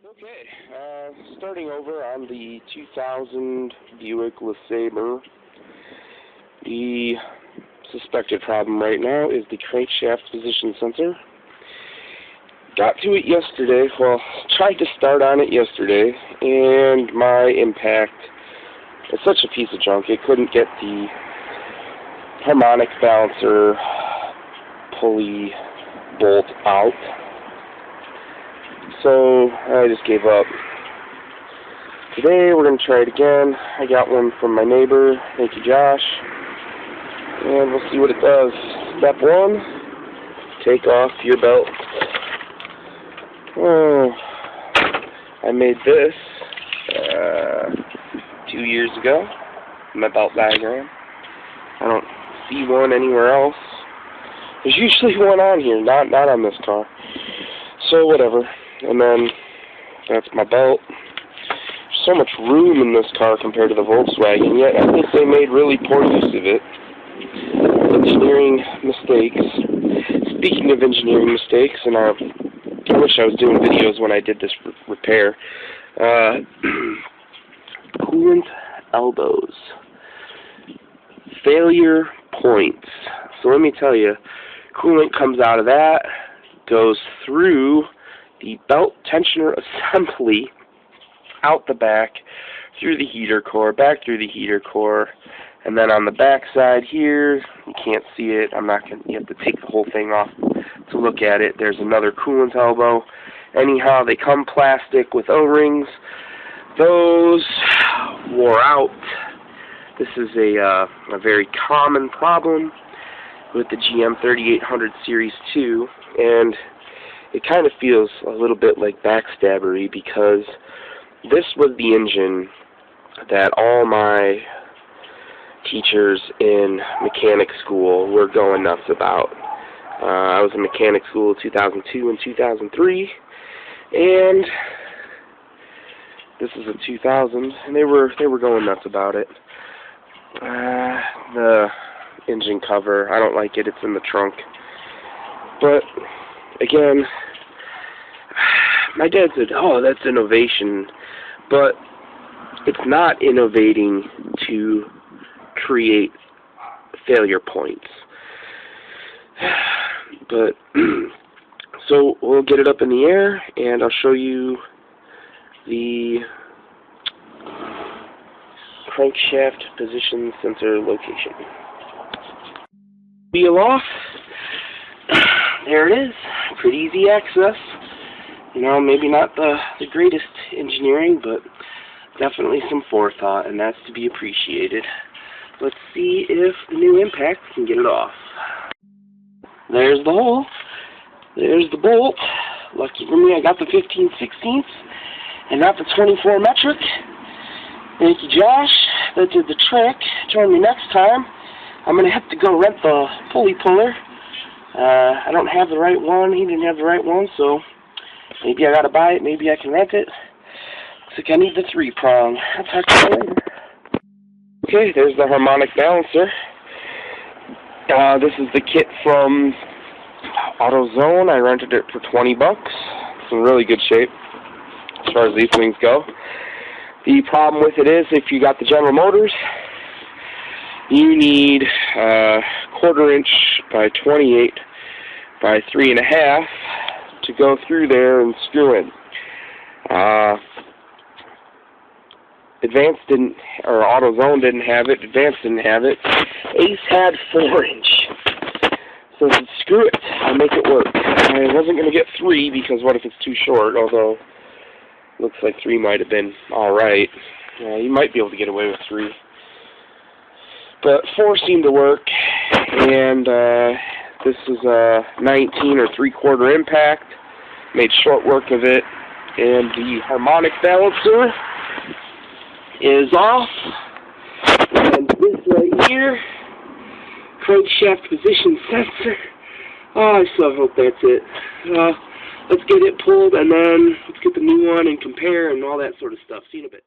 Okay, starting over on the 2000 Buick LeSabre. The suspected problem right now is the crankshaft position sensor. Got to it yesterday, well, tried to start on it yesterday, and my impact is such a piece of junk, it couldn't get the harmonic balancer pulley bolt out. So I just gave up. Today we're going to try it again. I got one from my neighbor, thank you Josh, and we'll see what it does. Step 1, take off your belt. Oh, I made this 2 years ago, my belt diagram. I don't see one anywhere else. There's usually one on here, not on this car. So whatever. And then that's my belt. There's so much room in this car compared to the Volkswagen, yet I think they made really poor use of it. Engineering mistakes. Speaking of engineering mistakes, and I wish I was doing videos when I did this repair. Coolant elbows. Failure points. So let me tell you, coolant comes out of that, goes through the belt tensioner assembly, out the back, through the heater core, back through the heater core, and then on the back side here, you can't see it, you have to take the whole thing off to look at it. There's another coolant elbow. Anyhow, they come plastic with O-rings. Those wore out. This is a very common problem with the GM 3800 Series 2, and it kind of feels a little bit like backstabbery because this was the engine that all my teachers in mechanic school were going nuts about. I was in mechanic school 2002 and 2003, and this is a 2000, and they were going nuts about it. The engine cover, I don't like it. It's in the trunk. But again, my dad said, "Oh, that's innovation," but it's not innovating to create failure points. But so we'll get it up in the air, and I'll show you the crankshaft position sensor location. Wheel off. There it is. Pretty easy access. You know, maybe not the greatest engineering, but definitely some forethought, and that's to be appreciated. Let's see if the new impact can get it off. There's the hole. There's the bolt. Lucky for me, I got the 15/16 and not the 24 metric. Thank you, Josh. That did the trick. Join me next time. I'm going to have to go rent the pulley puller. I don't have the right one. He didn't have the right one, so maybe I got to buy it. Maybe I can rent it. Looks like I need the 3-prong. I'll talk to you later. Okay, there's the harmonic balancer. This is the kit from AutoZone. I rented it for $20. It's in really good shape. as far as these things go. The problem with it is, if you got the General Motors, you need 1/4 inch by 28 by 3.5 to go through there and screw in. Advanced didn't, or AutoZone didn't have it. Advanced didn't have it. Ace had 4 inch. So I said, screw it, I'll make it work. I wasn't going to get 3 because what if it's too short, although looks like 3 might have been alright. You might be able to get away with 3. But 4 seemed to work, and this is a 19 or 3/4 impact. Made short work of it, and the harmonic balancer is off. And this right here, crankshaft position sensor. Oh, I so hope that's it. Let's get it pulled, and then let's get the new one and compare and all that sort of stuff. See you in a bit.